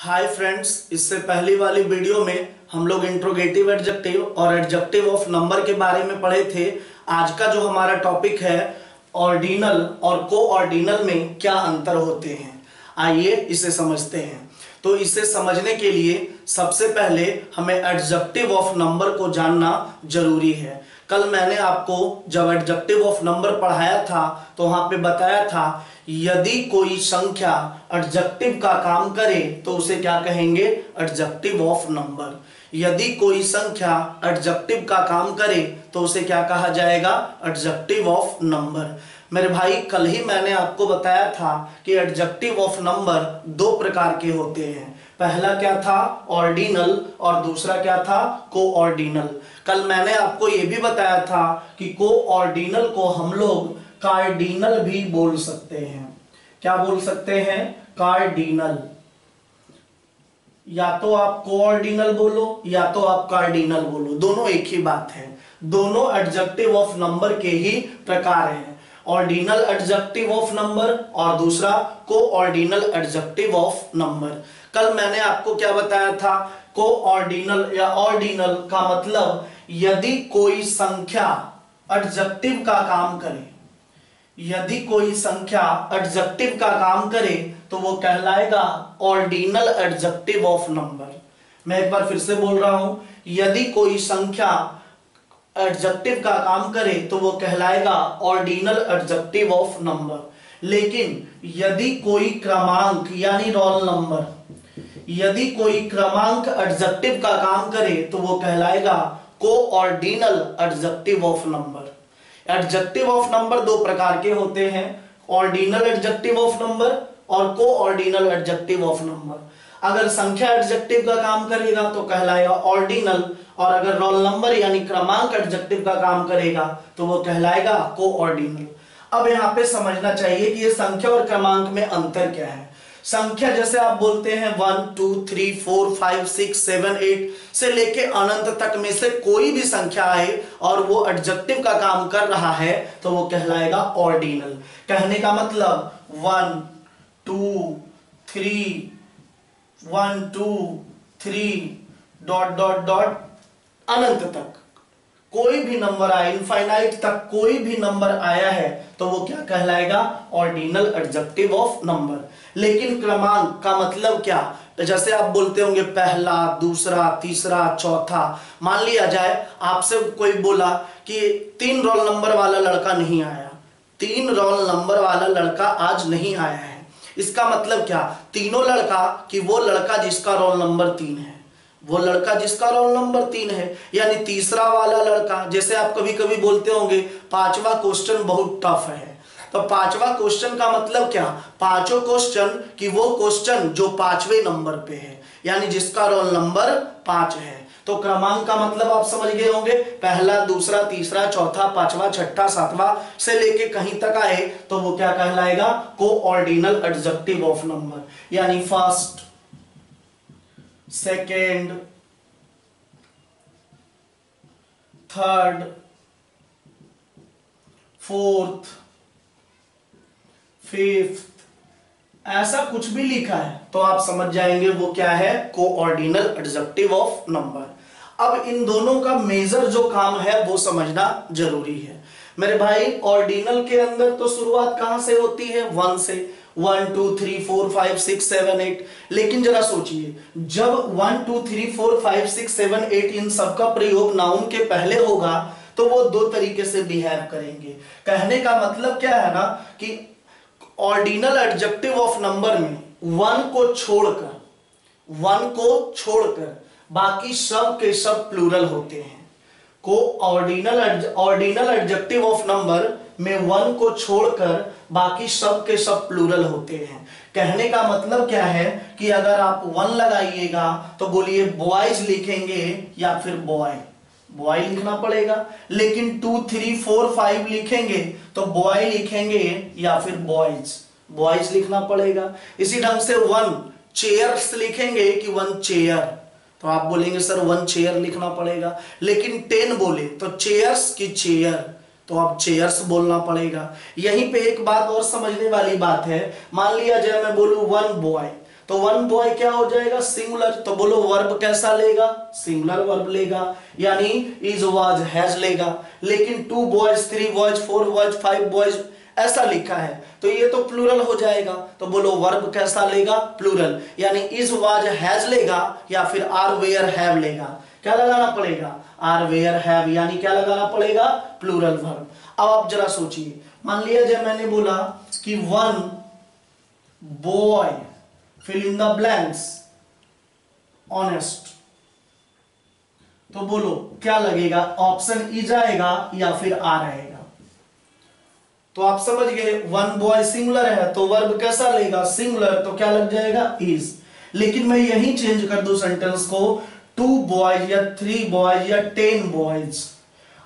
Hi friends, इससे पहली वाली वीडियो में हम लोग इंट्रोगेटिव एडजेक्टिव और एडजेक्टिव ऑफ नंबर के बारे में पढ़े थे। आज का जो हमारा टॉपिक है ऑर्डिनल और को ऑर्डिनल में क्या अंतर होते हैं, आइए इसे समझते हैं। तो इसे समझने के लिए सबसे पहले हमें एडजेक्टिव ऑफ नंबर को जानना जरूरी है। कल मैंने आपको जब एडजेक्टिव ऑफ नंबर पढ़ाया था तो वहां पे बताया था यदि कोई संख्या एडजेक्टिव का काम करे तो उसे क्या कहेंगे, एडजेक्टिव ऑफ नंबर। यदि कोई संख्या एडजेक्टिव का काम करे तो उसे क्या कहा जाएगा, एडजेक्टिव ऑफ नंबर। मेरे भाई, कल ही मैंने आपको बताया था कि एडजेक्टिव ऑफ नंबर दो प्रकार के होते हैं। पहला क्या था, ऑर्डिनल, और दूसरा क्या था, को ऑर्डिनल। कल मैंने आपको यह भी बताया था कि को ऑर्डिनल को हम लोग कार्डिनल भी बोल सकते हैं। क्या बोल सकते हैं, कार्डिनल। या तो आप कोऑर्डिनल बोलो या तो आप कार्डिनल बोलो, दोनों एक ही बात है। दोनों एडजेक्टिव ऑफ नंबर के ही प्रकार हैं, ऑर्डिनल एडजेक्टिव ऑफ नंबर और दूसरा कोऑर्डिनल एडजेक्टिव ऑफ नंबर। कल मैंने आपको क्या बताया था, कोऑर्डिनल या ऑर्डिनल का मतलब यदि कोई संख्या एडजेक्टिव का काम करे, यदि कोई संख्या एडजेक्टिव का काम करे तो वो कहलाएगा ऑर्डिनल एडजेक्टिव ऑफ नंबर। मैं एक बार फिर से बोल रहा हूं, यदि कोई संख्या एडजेक्टिव का काम करे तो वो कहलाएगा ऑर्डिनल एडजेक्टिव ऑफ नंबर। लेकिन यदि कोई क्रमांक यानी रोल नंबर, यदि कोई क्रमांक एडजेक्टिव का काम करे तो वो कहलाएगा ordinal adjective of number. Adjective of number दो प्रकार के होते हैं, ऑर्डिनल एडजेक्टिव ऑफ नंबर और कोऑर्डिनल एडजेक्टिव ऑफ नंबर। अगर संख्या एडजेक्टिव का काम करेगा तो कहलाएगा ऑर्डिनल, और अगर रोल नंबर यानी क्रमांक एडजेक्टिव का काम करेगा तो वो कहलाएगा कोऑर्डिनल। अब यहां पे समझना चाहिए कि ये संख्या और क्रमांक में अंतर क्या है। संख्या जैसे आप बोलते हैं 1 2 3 4 5 6 7 8 से लेके अनंत तक में से कोई भी संख्या आए और वो एडजेक्टिव का काम कर रहा है तो वो कहलाएगा ऑर्डिनल। कहने का मतलब 1 2 3 डॉट डॉट डॉट अनंत तक कोई भी नंबर आए, इनफाइनाइट तक कोई भी नंबर आया है तो वो क्या कहलाएगा, ऑर्डिनल एडजेक्टिव ऑफ नंबर। लेकिन क्रमांक का मतलब क्या, तो जैसे आप बोलते होंगे पहला, दूसरा, तीसरा, चौथा। मान लिया जाए आपसे कोई बोला कि 3 रोल नंबर वाला लड़का नहीं आया, 3 रोल नंबर वाला लड़का आज नहीं आया है। इसका मतलब क्या, तीनों लड़का कि वो लड़का जिसका रोल नंबर 3 है, वो लड़का जिसका रोल नंबर 3 है, यानी तीसरा वाला लड़का। जैसे आप कभी कभी बोलते होंगे 5वां क्वेश्चन बहुत टफ है, तो 5वां क्वेश्चन का मतलब क्या, पांचों क्वेश्चन कि वो क्वेश्चन जो 5वें नंबर पे है, यानी जिसका रोल नंबर 5 है। तो क्रमांक का मतलब आप समझ गए होंगे, पहला, दूसरा, तीसरा, चौथा, 5वां, 6ठा, 7वां से लेके कहीं तक आए तो वो क्या कहलाएगा, कोऑर्डिनल एडजेक्टिव ऑफ नंबर। यानी first, second, third, fourth, fifth, ऐसा कुछ भी लिखा है तो आप समझ जाएंगे वो क्या है, कोऑर्डिनल एडजेक्टिव ऑफ नंबर। अब इन दोनों का मेजर जो काम है वो समझना जरूरी है मेरे भाई। ऑर्डिनल के अंदर तो शुरुआत कहां से होती है, 1 से, 1 2 3 4 5 6 7 8। लेकिन जरा सोचिए, जब 1 2 3 4 5 6 7 8 इन सबका प्रयोग नाउन के पहले होगा तो वो दो तरीके से बिहेव करेंगे। कहने का मतलब क्या है ना कि ऑर्डिनल एडजेक्टिव ऑफ नंबर में 1 को छोड़कर बाकी सब के सब प्लूरल होते हैं। को ऑर्डिनल एडजेक्टिव ऑफ नंबर में 1 को छोड़कर बाकी सब के सब प्लूरल होते हैं। कहने का मतलब क्या है कि अगर आप 1 लगाइएगा तो बोलिए बॉयज लिखेंगे या फिर बॉय लिखना पड़ेगा। लेकिन 2 3 4 5 लिखेंगे तो बॉय लिखेंगे या फिर बॉयज लिखना पड़ेगा। इसी ढंग से 1 चेयर्स लिखेंगे कि 1 चेयर, तो आप बोलेंगे सर 1 चेयर लिखना पड़ेगा। लेकिन 10 बोले तो चेयर्स की चेयर, तो आप चेयर्स बोलना पड़ेगा। यहीं पे एक बात और समझने वाली बात है, मान लिया जाए मैं बोलूं 1 बॉय, तो वन बॉय क्या हो जाएगा, सिंगुलर। तो बोलो वर्ब कैसा लेगा, सिंगुलर वर्ब लेगा, यानी इज वाज हैज लेगा। लेकिन 2 बॉयज 3 बॉयज 4 बॉयज 5 बॉयज ऐसा लिखा है तो ये तो प्लूरल हो जाएगा। तो बोलो वर्ब कैसा लेगा, प्लूरल, यानी इज वाज हैज लेगा या फिर आर वेयर हैव लेगा। क्या लगाना पड़ेगा, आर वेयर हैव, यानी क्या लगाना पड़ेगा, प्लूरल वर्ब। अब आप जरा सोचिए, मान लिया जब मैंने बोला कि one boy fill in the blanks honest, तो बोलो क्या लगेगा, ऑप्शन ई जाएगा या फिर आ रहेगा। तो आप समझ गए, वन बॉय सिंगुलर है तो वर्ब कैसा लेगा, सिंगुलर, तो क्या लग जाएगा, इज। लेकिन मैं यही चेंज कर दूं सेंटेंस को, 2 बॉयज या 3 बॉयज या 10 बॉयज।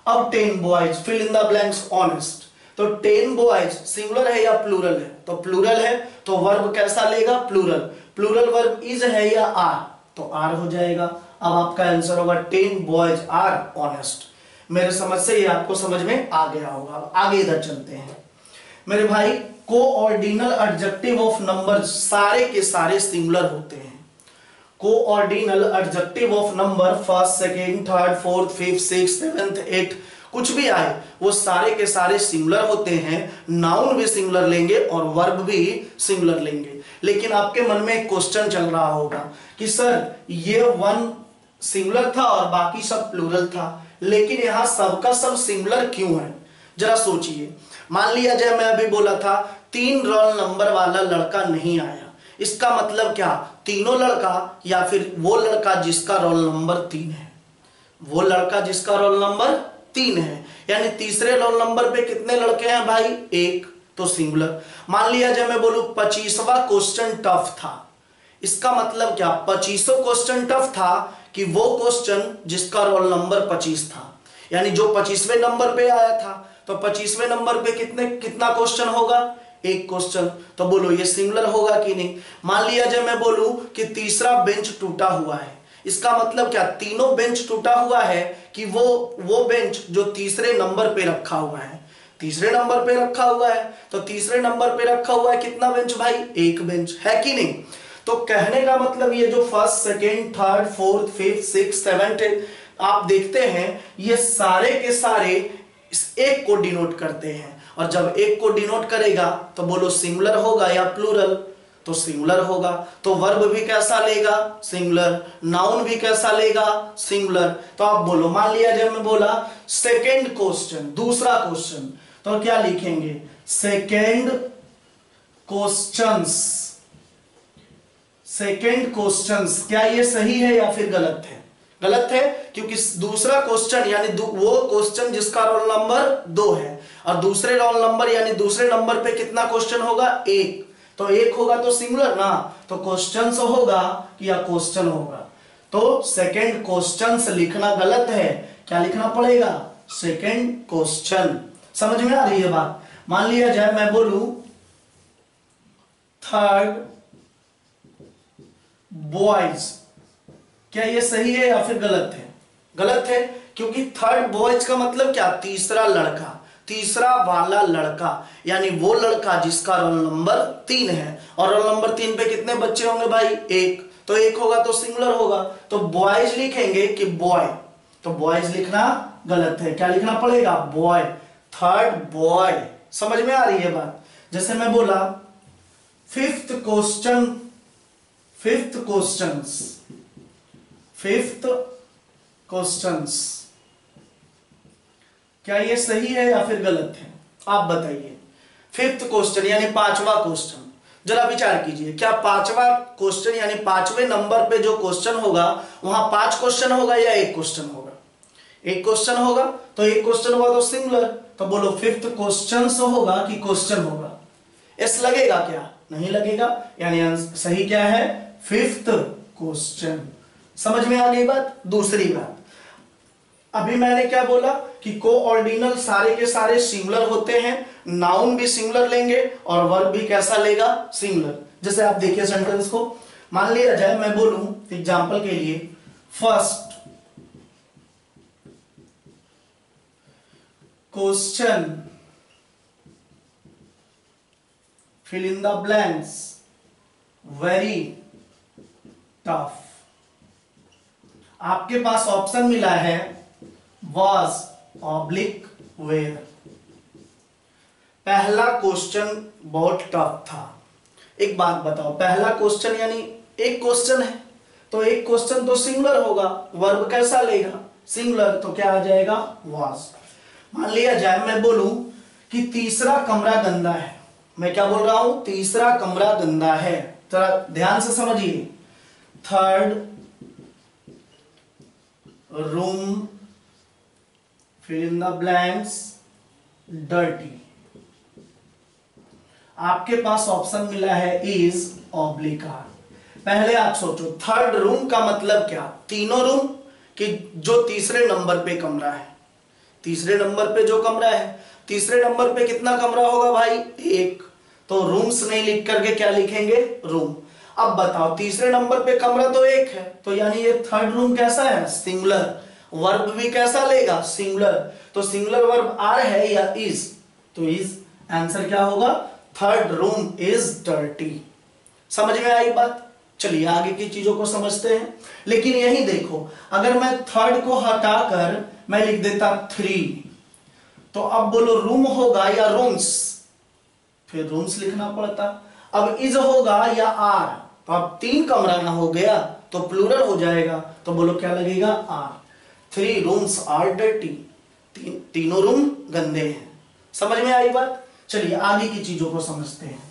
अब 10 boys fill in the blanks honest, तो 10 बॉयज सिंगुलर है या प्लूरल है, तो प्लूरल है, तो वर्ब कैसा लेगा, प्लूरल। प्लूरल वर्ब इज है या आर, तो आर हो जाएगा। अब आपका आंसर होगा 10 बॉयज आर ऑनेस्ट। मेरे समझ से ये आपको समझ में आ गया होगा। आगे इधर चलते हैं मेरे भाई। कोऑर्डिनल एडजेक्टिव ऑफ नंबर सारे के सारे सिंगुलर होते हैं। Ordinal adjective of number first, second, third, fourth, fifth, sixth, seventh, eighth, कुछ भी आए वो सारे के सारे सिंगुलर होते हैं। नाउन भी सिंगुलर लेंगे और वर्ब भी सिंगुलर लेंगे। लेकिन आपके मन में एक क्वेश्चन चल रहा होगा कि सर ये वन सिंगुलर था और बाकी सब प्लूरल था, लेकिन यहां सबका सब सिंगुलर क्यों है। जरा सोचिए, मान लिया जाए मैं अभी बोला था 3 रोल नंबर वाला लड़का नहीं आया, इसका मतलब क्या, तीनों लड़का या फिर वो लड़का जिसका रोल नंबर 3 है, वो लड़का जिसका रोल नंबर 3 है, यानी तीसरे रोल नंबर पे कितने लड़के हैं भाई, 1, तो सिंगुलर। मान लिया जाए मैं बोलूं 25वां क्वेश्चन टफ था, इसका मतलब क्या, 25वां क्वेश्चन टफ था कि वो क्वेश्चन जिसका रोल नंबर 25 था, यानी जो 25वें नंबर पे आया था, तो 25वें नंबर पे कितना क्वेश्चन होगा, 1 क्वेश्चन। तो बोलो ये सिंगुलर होगा कि नहीं। मान लिया जाए मैं बोलूं कि तीसरा बेंच टूटा हुआ है, इसका मतलब क्या, तीनों बेंच टूटा हुआ है कि वो बेंच जो तीसरे नंबर पे रखा हुआ है, तीसरे नंबर पे रखा हुआ है, तो तीसरे नंबर पे रखा हुआ है कितना बेंच भाई, 1 बेंच है कि नहीं। तो कहने का मतलब ये जो first, second, third, fourth, fifth, six, seventh आप देखते हैं ये सारे के सारे इस एक को डिनोट करते हैं, और जब एक को डिनोट करेगा तो बोलो सिंगुलर होगा या प्लूरल, तो सिंगुलर होगा। तो वर्ब भी कैसा लेगा, सिंगुलर, नाउन भी कैसा लेगा, सिंगुलर। तो आप बोलो, मान लिया जब मैं बोला सेकेंड क्वेश्चन, दूसरा क्वेश्चन, तो क्या लिखेंगे, सेकेंड क्वेश्चंस, सेकेंड क्वेश्चंस। क्या ये सही है या फिर गलत है, गलत है, क्योंकि दूसरा क्वेश्चन यानी वो क्वेश्चन जिसका रोल नंबर 2 है, और दूसरे रोल नंबर यानी दूसरे नंबर पे कितना क्वेश्चन होगा, 1, तो 1 होगा तो सिंगुलर ना, तो क्वेश्चंस होगा या क्वेश्चन होगा। तो सेकेंड क्वेश्चंस लिखना गलत है, क्या लिखना पड़ेगा, सेकेंड क्वेश्चन। समझ में आ रही है बात। मान लिया जाए मैं बोलूं थर्ड बॉयज, क्या ये सही है या फिर गलत है, गलत है, क्योंकि थर्ड बॉयज का मतलब क्या, तीसरा लड़का, तीसरा वाला लड़का, यानी वो लड़का जिसका रोल नंबर 3 है, और रोल नंबर 3 पे कितने बच्चे होंगे भाई, 1, तो 1 होगा तो सिंगुलर होगा। तो बॉयज लिखेंगे कि बॉय, तो बॉयज लिखना गलत है, क्या लिखना पड़ेगा, बॉय, थर्ड बॉय। समझ में आ रही है बात। जैसे मैं बोला fifth question, fifth questions, fifth questions, क्या ये सही है या फिर गलत है, आप बताइए। फिफ्थ क्वेश्चन यानी 5वां क्वेश्चन, जरा विचार कीजिए, क्या 5वां क्वेश्चन यानी 5वें नंबर पे जो क्वेश्चन होगा वहां 5 क्वेश्चन होगा या 1 क्वेश्चन होगा, 1 क्वेश्चन होगा, तो 1 क्वेश्चन होगा तो सिंगुलर। तो बोलो फिफ्थ क्वेश्चंस होगा कि क्वेश्चन होगा, एस लगेगा क्या, नहीं लगेगा, यानी सही क्या है, फिफ्थ क्वेश्चन। समझ में आ गई बात। दूसरी बात, अभी मैंने क्या बोला कि कोऑर्डिनल सारे के सारे सिंगुलर होते हैं, नाउन भी सिंगुलर लेंगे और वर्ब भी कैसा लेगा, सिंगुलर। जैसे आप देखिए सेंटेंस को, मान लिया जाए मैं बोलूं एग्जांपल के लिए first question fill in the blanks very tough. आपके पास ऑप्शन मिला है was ऑब्लिक वेयर। पहला क्वेश्चन बहुत टफ था। एक बात बताओ, पहला क्वेश्चन यानी एक क्वेश्चन है, तो एक क्वेश्चन तो सिंगुलर होगा, वर्ब कैसा लेगा, सिंगुलर, तो क्या आ जाएगा was। मान लिया जाए मैं बोलूं कि तीसरा कमरा गंदा है, मैं क्या बोल रहा हूं, तीसरा कमरा गंदा है, जरा ध्यान से समझिए, third room fill in the blanks dirty. आपके पास ऑप्शन मिला है इज ऑब्लिक आर। पहले आप सोचो थर्ड रूम का मतलब क्या, तीनों रूम कि जो तीसरे नंबर पे कमरा है, तीसरे नंबर पे जो कमरा है, तीसरे नंबर पे कितना कमरा होगा भाई, एक, तो रूम्स नहीं लिख करके क्या लिखेंगे, रूम। अब बताओ तीसरे नंबर पे कमरा तो एक है, तो यानी ये थर्ड रूम कैसा है, सिंगुलर, वर्ब भी कैसा लेगा, सिंगुलर, तो सिंगुलर वर्ब आर है या इज, तो इज, आंसर क्या होगा, थर्ड रूम इज डर्टी। समझ में आई बात। चलिए आगे की चीजों को समझते हैं। लेकिन यही देखो, अगर मैं थर्ड को हटाकर मैं लिख देता थ्री, तो अब बोलो रूम होगा या रूम्स, फिर रूम्स लिखना पड़ता। अब इज होगा या आर, तो अब तीन कमरा ना हो गया तो प्लूरल हो जाएगा, तो बोलो क्या लगेगा, are. Three rooms are dirty, तीनों रूम गंदे हैं। समझ में आई बात। चलिए आगे की चीजों को समझते हैं।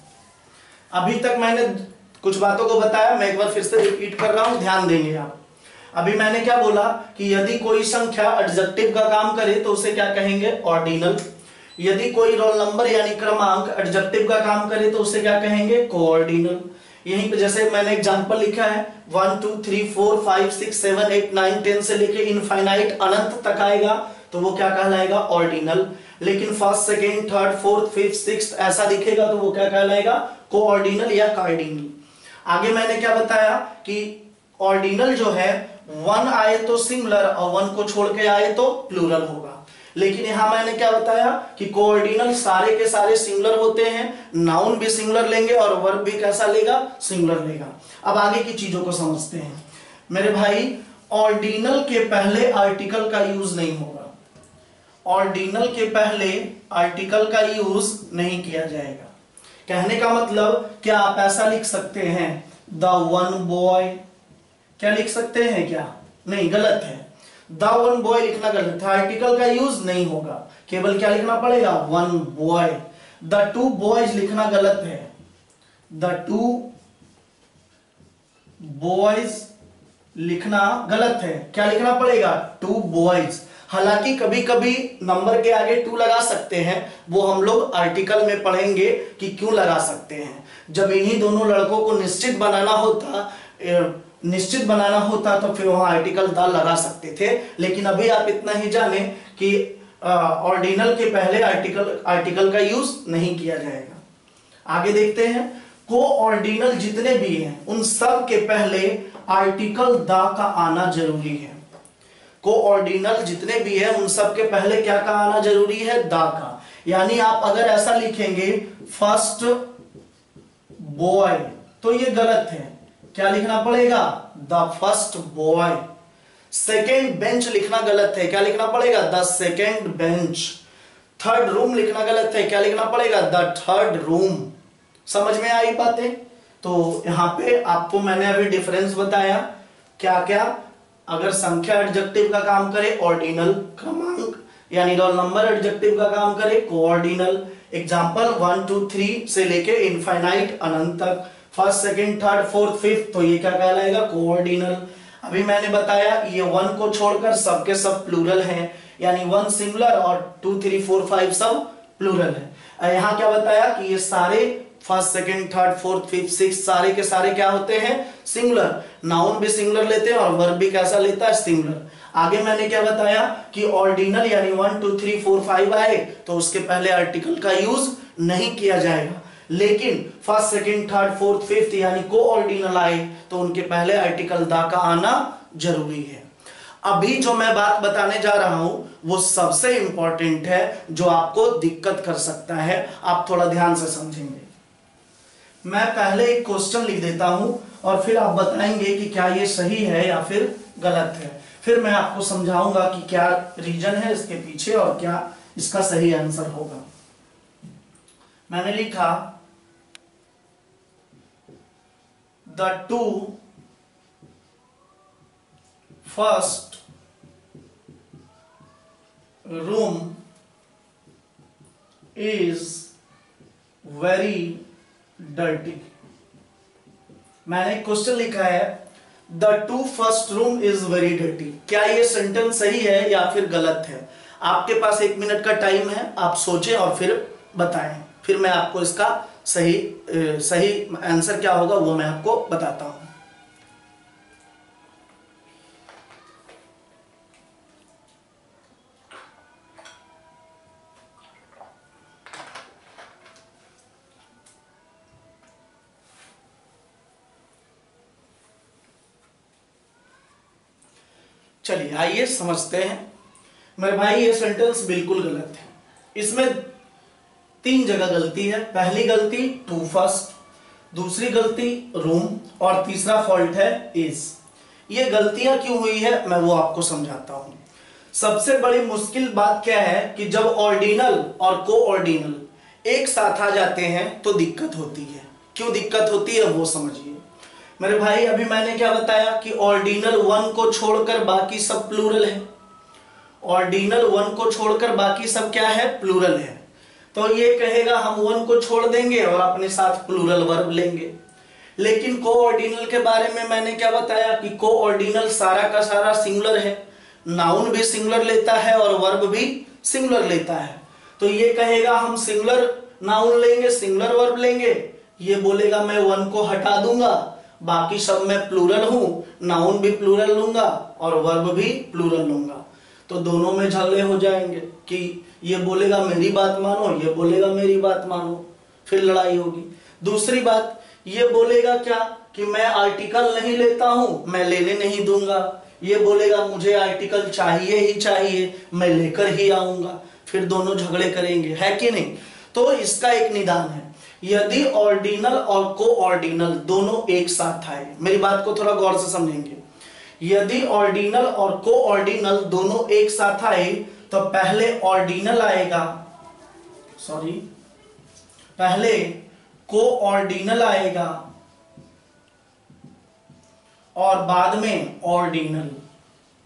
अभी तक मैंने कुछ बातों को बताया, मैं एक बार फिर से रिपीट कर रहा हूं, ध्यान देंगे आप। अभी मैंने क्या बोला कि यदि कोई संख्या एडजेक्टिव का काम करे तो उसे क्या कहेंगे, ऑर्डिनल। यदि कोई रोल नंबर यानी क्रमांक एडजेक्टिव का काम करे तो उसे क्या कहेंगे, कोऑर्डिनल। यहीं पे जैसे मैंने एग्जांपल लिखा है 1 2 3 4 5 6 7 8 9 10 से लेके इनफाइनाइट अनंत तक आएगा तो वो क्या कहलाएगा, ऑर्डिनल। लेकिन first second third fourth fifth sixth ऐसा दिखेगा तो वो क्या कहलाएगा, कोऑर्डिनल या कार्डिनल। आगे मैंने क्या बताया कि ऑर्डिनल जो है वन आए तो सिंगुलर और वन को छोड़ के आए तो प्लूरल होगा। लेकिन यहां मैंने क्या बताया कि कोऑर्डिनल सारे के सारे सिंगुलर होते हैं, नाउन भी सिंगुलर लेंगे और वर्ब भी कैसा लेगा, सिंगुलर लेगा। अब आगे की चीजों को समझते हैं मेरे भाई। ऑर्डिनल के पहले आर्टिकल का यूज नहीं होगा, ऑर्डिनल के पहले आर्टिकल का यूज नहीं किया जाएगा। कहने का मतलब क्या आप ऐसा लिख सकते हैं, द वन बॉय, क्या लिख सकते हैं क्या, नहीं, गलत है, द वन बॉय लिखना गलत है, आर्टिकल का यूज नहीं होगा, केवल क्या लिखना पड़ेगा, one boy. The two boys लिखना गलत है, द टू बॉयज लिखना गलत है, क्या लिखना पड़ेगा, टू बॉयज। हालांकि कभी कभी नंबर के आगे टू लगा सकते हैं, वो हम लोग आर्टिकल में पढ़ेंगे कि क्यों लगा सकते हैं। जब इन्हीं दोनों लड़कों को निश्चित बनाना होता तो फिर वहां आर्टिकल द लगा सकते थे। लेकिन अभी आप इतना ही जाने कि ऑर्डिनल के पहले आर्टिकल का यूज नहीं किया जाएगा। आगे देखते हैं, कोऑर्डिनल जितने भी हैं उन सब के पहले आर्टिकल द का आना जरूरी है। कोऑर्डिनल जितने भी हैं उन सब के पहले क्या का आना जरूरी है, द का। यानी आप अगर ऐसा लिखेंगे फर्स्ट बॉय तो ये गलत है, क्या लिखना पड़ेगा, the first boy. Second bench लिखना गलत है, क्या लिखना पड़ेगा, the second bench. Third room लिखना गलत है, क्या लिखना पड़ेगा, द थर्ड रूम। समझ में आई बातें। तो यहां पे आपको मैंने अभी डिफरेंस बताया, क्या क्या, अगर संख्या एडजेक्टिव का काम करे ऑर्डिनल, क्रमांक यानी रोल नंबर एडजेक्टिव का काम करे कोऑर्डिनल। एग्जांपल 1 2 3 से लेके इनफाइनाइट अनंत तक, first second third fourth fifth, तो ये क्या कहलाएगा, कोऑर्डिनल। अभी मैंने बताया ये वन को छोड़कर सबके सब प्लूरल हैं, यानी वन सिंगुलर और 2 3 4 5 सब प्लूरल है। यहां क्या बताया कि ये सारे first second third fourth fifth sixth सारे के सारे क्या होते हैं, सिंगुलर। नाउन भी सिंगुलर लेते हैं और वर्ब भी कैसा लेता है, सिंगुलर। आगे मैंने क्या बताया कि ऑर्डिनल यानी 1 2 3 4 5 आए तो उसके पहले आर्टिकल का यूज नहीं किया जाएगा। लेकिन first second third fourth fifth यानी कोऑर्डिनल आए तो उनके पहले आर्टिकल द का आना जरूरी है। अभी जो मैं बात बताने जा रहा हूं वो सबसे इंपॉर्टेंट है, जो आपको दिक्कत कर सकता है, आप थोड़ा ध्यान से समझेंगे। मैं पहले एक क्वेश्चन लिख देता हूं और फिर आप बताएंगे कि क्या ये सही है या फिर गलत है। फिर मैं आपको समझाऊंगा कि क्या रीजन है इसके पीछे और क्या इसका सही आंसर होगा। मैंने लिखा the two first room is very dirty. मैंने क्वेश्चन लिखा है the two first room is very dirty. क्या ये सेंटेंस सही है या फिर गलत है? आपके पास 1 मिनट का टाइम है, आप सोचें और फिर बताएं। फिर मैं आपको इसका सही आंसर क्या होगा वो मैं आपको बताता हूं। चलिए आइए समझते हैं। मेरे भाई ये सेंटेंस बिल्कुल गलत है। इसमें 3 जगह गलती है। पहली गलती टू फर्स्ट, दूसरी गलती रूम और तीसरा फॉल्ट है इज। ये गलतियां क्यों हुई है मैं वो आपको समझाता हूं। सबसे बड़ी मुश्किल बात क्या है कि जब ऑर्डिनल और को ऑर्डिनल एक साथ आ जाते हैं तो दिक्कत होती है। क्यों दिक्कत होती है वो समझिए। मेरे भाई अभी मैंने क्या बताया कि ऑर्डिनल 1 को छोड़कर बाकी सब प्लूरल है। ऑर्डिनल 1 को छोड़कर बाकी सब क्या है? प्लूरल है। तो ये कहेगा हम 1 को छोड़ देंगे और अपने साथ प्लूरल वर्ब लेंगे। लेकिन को ऑर्डिनल के बारे में मैंने क्या बताया कि को ऑर्डिनल सारा का सारा सिंगुलर है। नाउन भी सिंगुलर लेता है और वर्ब भी सिंगुलर लेता है। तो ये कहेगा हम सिंगुलर नाउन लेंगे, सिंगुलर वर्ब लेंगे। ये बोलेगा मैं 1 को हटा दूंगा, बाकी सब में प्लूरल हूं, नाउन भी प्लूरल लूंगा और वर्ब भी प्लूरल लूंगा। तो दोनों में झगड़े हो जाएंगे कि ये बोलेगा मेरी बात मानो, ये बोलेगा मेरी बात मानो, फिर लड़ाई होगी। दूसरी बात ये बोलेगा क्या कि मैं आर्टिकल नहीं लेता हूं, मैं लेने नहीं दूंगा। ये बोलेगा मुझे आर्टिकल चाहिए ही चाहिए, मैं लेकर ही आऊंगा। फिर दोनों झगड़े करेंगे, है कि नहीं? तो इसका एक निदान है, यदि ऑर्डिनल और को ऑर्डिनल दोनों एक साथ आए। मेरी बात को थोड़ा गौर से समझेंगे। यदि ऑर्डिनल और को ऑर्डिनल दोनों एक साथ आए तो पहले ऑर्डिनल आएगा, पहले को ऑर्डिनल आएगा और बाद में ऑर्डिनल।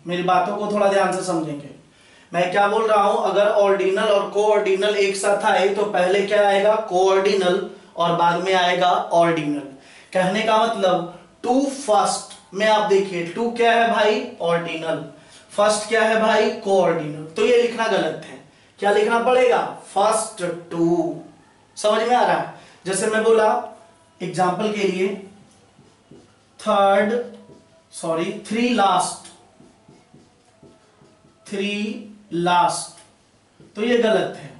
मेरी बातों को थोड़ा ध्यान से समझेंगे। मैं क्या बोल रहा हूं, अगर ऑर्डिनल और को ऑर्डिनल एक साथ आए तो पहले क्या आएगा? को ऑर्डिनल और बाद में आएगा ऑर्डिनल। कहने का मतलब टू फर्स्ट में आप देखिए, टू क्या है भाई? ऑर्डिनल। फर्स्ट क्या है भाई? को ऑर्डिनल। तो ये लिखना गलत है। क्या लिखना पड़ेगा? First two. समझ में आ रहा है? जैसे मैं बोला एग्जाम्पल के लिए थ्री लास्ट, तो ये गलत है।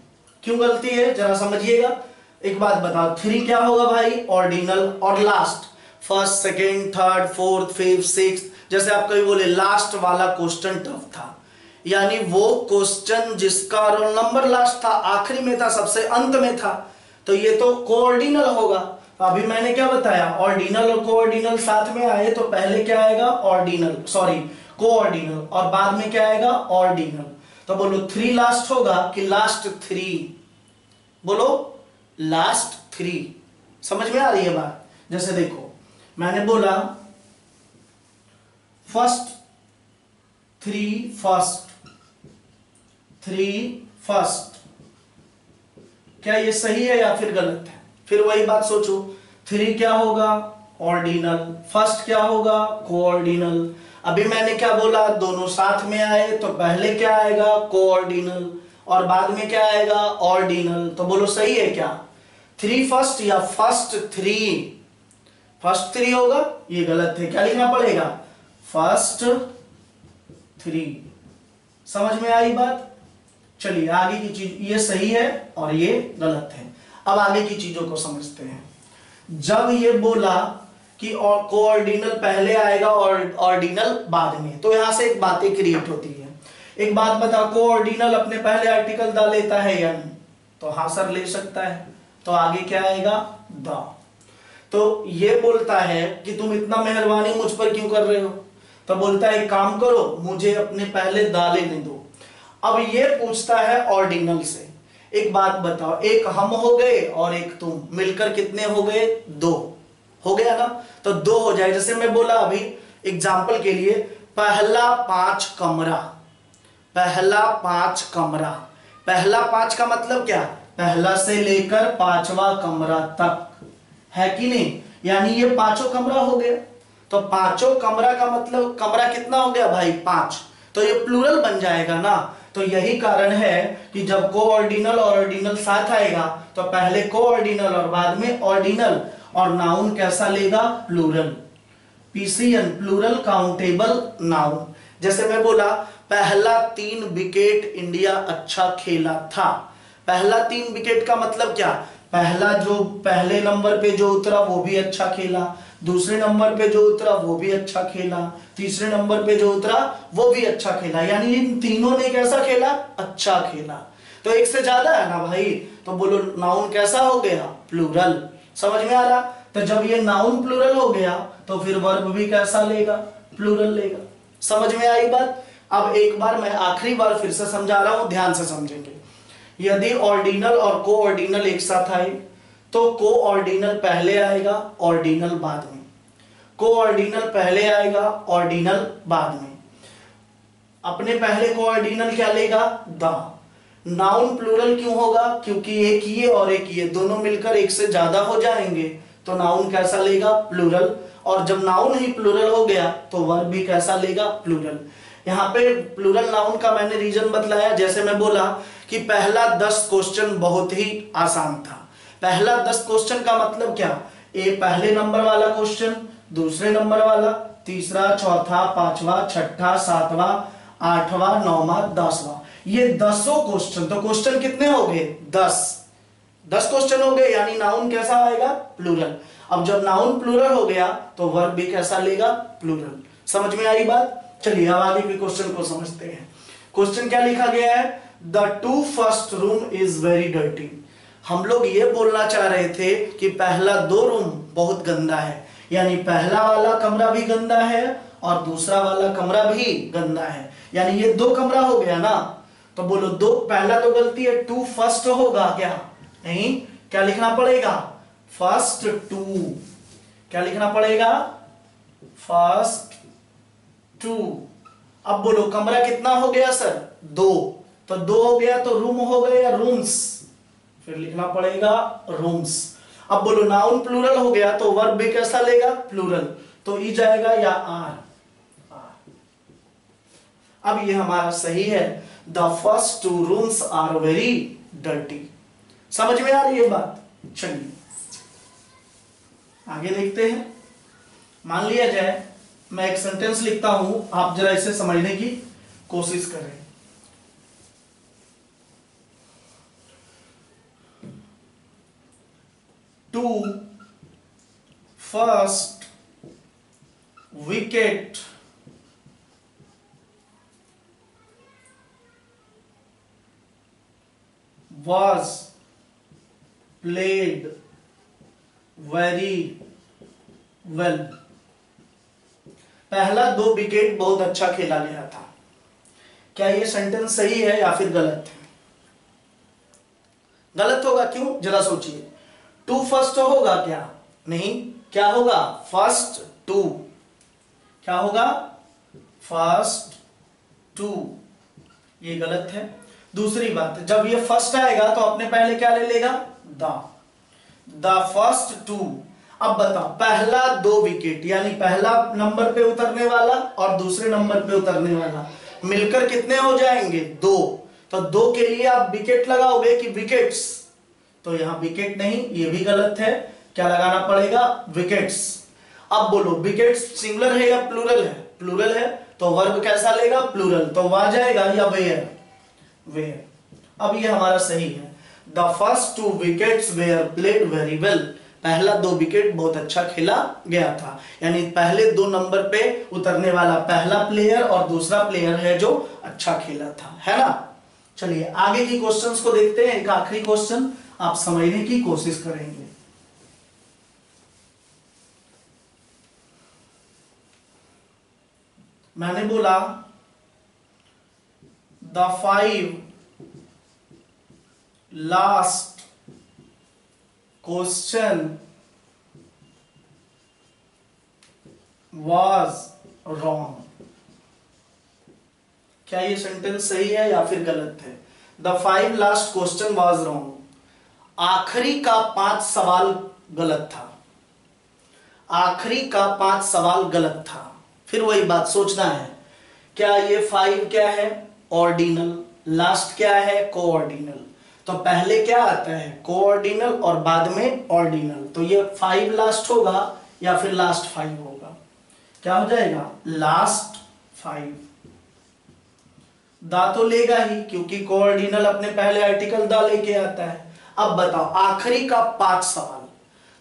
क्यों गलती है जरा समझिएगा। एक बात बताओ, 3 क्या होगा भाई? ऑर्डिनल, और last first, second, third, fourth, fifth, sixth. जैसे आप कभी बोले लास्ट वाला क्वेश्चन टफ था, यानी वो क्वेश्चन जिसका रोल नंबर लास्ट था, आखिरी में था, सबसे अंत में था, तो ये तो कोऑर्डिनल होगा। अभी मैंने क्या बताया, ऑर्डिनल और कोऑर्डिनल साथ में आए तो पहले क्या आएगा? कोऑर्डिनल, और बाद में क्या आएगा? ऑर्डिनल। तो बोलो 3 लास्ट होगा कि लास्ट 3? बोलो लास्ट 3। समझ में आ रही है बात? जैसे देखो मैंने बोला थ्री फर्स्ट, क्या ये सही है या फिर गलत है? फिर वही बात सोचो, 3 क्या होगा? ऑर्डिनल। फर्स्ट क्या होगा? कोऑर्डिनल। अभी मैंने क्या बोला, दोनों साथ में आए तो पहले क्या आएगा? कोऑर्डिनल, और बाद में क्या आएगा? ऑर्डिनल। तो बोलो सही है क्या? 3 फर्स्ट या फर्स्ट 3? फर्स्ट 3 होगा, ये गलत है। क्या लिखना पड़ेगा? फर्स्ट 3। समझ में आई बात? चलिए आगे की चीज, ये सही है और ये गलत है। अब आगे की चीजों को समझते हैं। जब ये बोला कि कोऑर्डिनल पहले आएगा और ऑर्डिनल बाद में, तो यहां से एक बातें क्रिएट होती है। एक बात बता, कोऑर्डिनल अपने पहले आर्टिकल द लेता है या नहीं? तो हाँ सर ले सकता है। तो आगे क्या आएगा? द। तो ये बोलता है कि तुम इतना मेहरबानी मुझ पर क्यों कर रहे हो, तो बोलता है एक काम करो, मुझे अपने पहले दा लेने दो। अब ये पूछता है ऑर्डिनल से, एक बात बताओ, एक हम हो गए और एक तुम, मिलकर कितने हो गए, 2 हो गया ना, तो 2 हो जाए। जैसे मैं बोला अभी एग्जाम्पल के लिए, पहला 5 कमरा, पहला 5 कमरा, पहला 5 का मतलब क्या, पहला से लेकर 5वां कमरा तक, है कि नहीं, यानी ये 5 कमरा हो गया। तो 5 कमरा का मतलब कमरा कितना हो गया भाई, 5, तो ये प्लूरल बन जाएगा ना। तो यही कारण है कि जब कोऑर्डिनल और ऑर्डिनल साथ आएगा तो पहले कोऑर्डिनल और बाद में ऑर्डिनल, और नाउन कैसा लेगा, plural, PCN, plural countable noun. जैसे मैं बोला पहला 3 विकेट इंडिया अच्छा खेला था, पहला 3 विकेट का मतलब क्या, पहला जो पहले नंबर पे जो उतरा वो भी अच्छा खेला, दूसरे नंबर पे जो उतरा वो भी अच्छा खेला, तीसरे नंबर पे जो उतरा वो भी अच्छा खेला, यानी इन तीनों ने कैसा खेला, अच्छा खेला। तो एक से ज्यादा है ना भाई, तो बोलो नाउन कैसा हो गया, प्लूरल। समझ में आ रहा, तो जब ये नाउन प्लूरल हो गया तो फिर वर्ब भी कैसा लेगा, प्लूरल लेगा। समझ में आई बात। अब एक बार मैं आखिरी बार फिर से समझा रहा हूं, ध्यान से समझेंगे। यदि ऑर्डिनल और कोऑर्डिनल एक साथ आए तो कोऑर्डिनल पहले आएगा, ऑर्डिनल बाद में, कोऑर्डिनल पहले आएगा, ऑर्डिनल बाद में। अपने पहले कोऑर्डिनल क्या लेगा, द। नाउन प्लूरल क्यों होगा, क्योंकि एक ये और एक ये दोनों मिलकर एक से ज्यादा हो जाएंगे, तो नाउन कैसा लेगा, प्लूरल। और जब नाउन ही प्लूरल हो गया तो वर्ब भी कैसा लेगा, प्लूरल। यहाँ पे प्लूरल नाउन का मैंने रीजन बतलाया, जैसे मैं बोला कि पहला 10 क्वेश्चन बहुत ही आसान था। पहला 10 क्वेश्चन का मतलब क्या, ए पहले नंबर वाला क्वेश्चन, दूसरे नंबर वाला, तीसरा, चौथा, 5वां, छठा, 7वां, 8वां, 9वां, 10वां, ये 10 क्वेश्चन। तो क्वेश्चन कितने हो गए, 10 क्वेश्चन हो गए, यानी नाउन कैसा आएगा, प्लूरल। अब जब नाउन प्लूरल हो गया तो वर्ब भी कैसा लेगा, प्लूरल। समझ में आई बात। चलिए अब आगे के क्वेश्चन को समझते हैं। क्वेश्चन क्या लिखा गया है, the 2 first room is very dirty. हम लोग ये बोलना चाह रहे थे कि पहला 2 रूम बहुत गंदा है, यानी पहला वाला कमरा भी गंदा है और दूसरा वाला कमरा भी गंदा है, यानी ये 2 कमरा हो गया ना। तो बोलो 2, पहला तो गलती है, 2 फर्स्ट होगा क्या, नहीं, क्या लिखना पड़ेगा, फर्स्ट 2, क्या लिखना पड़ेगा, फर्स्ट 2। अब बोलो कमरा कितना हो गया सर, 2, तो 2 हो गया तो रूम हो गया, रूम्स, फिर लिखना पड़ेगा रूम्स। अब बोलो नाउन प्लूरल हो गया तो वर्ब भी कैसा लेगा, प्लूरल, तो ई जाएगा या आर। अब ये हमारा सही है, the first 2 rooms are very dirty. समझ में आ रही है बात। चलिए आगे देखते हैं। मान लिया जाए मैं एक सेंटेंस लिखता हूं, आप जरा इसे समझने की कोशिश करें। Two first wicket was played very well। पहला 2 विकेट बहुत अच्छा खेला गया था। क्या ये सेंटेंस सही है या फिर गलत है, गलत होगा, क्यों, जरा सोचिए। 2 फर्स्ट होगा क्या, नहीं, क्या होगा, फर्स्ट 2, क्या होगा, फर्स्ट 2, ये गलत है। दूसरी बात, जब ये फर्स्ट आएगा तो अपने पहले क्या ले लेगा, द फर्स्ट 2। अब बताओ पहला 2 विकेट, यानी पहला नंबर पे उतरने वाला और दूसरे नंबर पे उतरने वाला मिलकर कितने हो जाएंगे, 2। तो 2 के लिए आप विकेट लगाओगे कि विकेट्स, तो यहां विकेट नहीं, ये भी गलत है, क्या लगाना पड़ेगा, विकेट्स। अब बोलो विकेट्स सिंगुलर है या प्लूरल है, प्लूरल है, तो वर्ब कैसा लेगा, प्लूरल, तो वहां जाएगा या वेयर, वेयर। अब ये हमारा सही है, the first 2 wickets were played very well. पहला 2 विकेट बहुत अच्छा खेला गया था, यानी पहले 2 नंबर पे उतरने वाला पहला प्लेयर और दूसरा प्लेयर है जो अच्छा खेला था, है ना। चलिए आगे की क्वेश्चंस को देखते हैं। एक आखिरी क्वेश्चन आप समझने की कोशिश करेंगे। मैंने बोला the 5 last question was wrong. क्या ये सेंटेंस सही है या फिर गलत है? The 5 last question was wrong, आखिरी का 5 सवाल गलत था। आखिरी का 5 सवाल गलत था। फिर वही बात सोचना है, क्या ये 5 क्या है? ऑर्डिनल। लास्ट क्या है? कोऑर्डिनल। तो पहले क्या आता है? कोऑर्डिनल और बाद में ऑर्डिनल। तो ये 5 लास्ट होगा या फिर लास्ट 5 होगा? क्या हो जाएगा? लास्ट 5। दा तो लेगा ही क्योंकि कोऑर्डिनल अपने पहले आर्टिकल दा लेके आता है। अब बताओ आखिरी का 5 सवाल,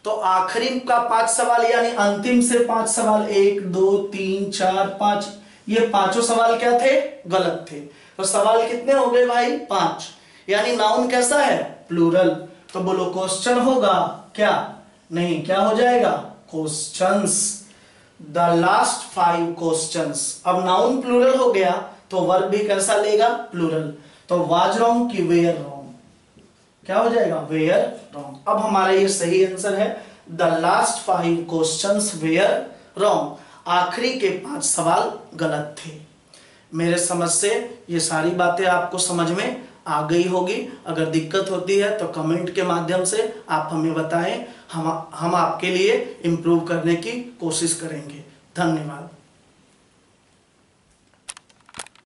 तो आखिरी का 5 सवाल यानी अंतिम से 5 सवाल, 1 2 3 4 5, ये पांचों सवाल क्या थे? गलत थे। तो सवाल कितने हो गए भाई? 5। यानी नाउन कैसा है? प्लूरल। तो बोलो क्वेश्चन होगा क्या? नहीं, क्या हो जाएगा? क्वेश्चंस। The last 5 questions. अब नाउन प्लूरल हो गया तो वर्ब भी कैसा लेगा? प्लूरल। तो वाज रॉन्ग की वेयर रॉन्ग? क्या हो जाएगा? Were wrong. अब हमारा ये सही आंसर है, the last 5 questions were wrong. आखिरी के 5 सवाल गलत थे। मेरे समझ से ये सारी बातें आपको समझ में आ गई होगी। अगर दिक्कत होती है तो कमेंट के माध्यम से आप हमें बताएं, हम आपके लिए इम्प्रूव करने की कोशिश करेंगे। धन्यवाद।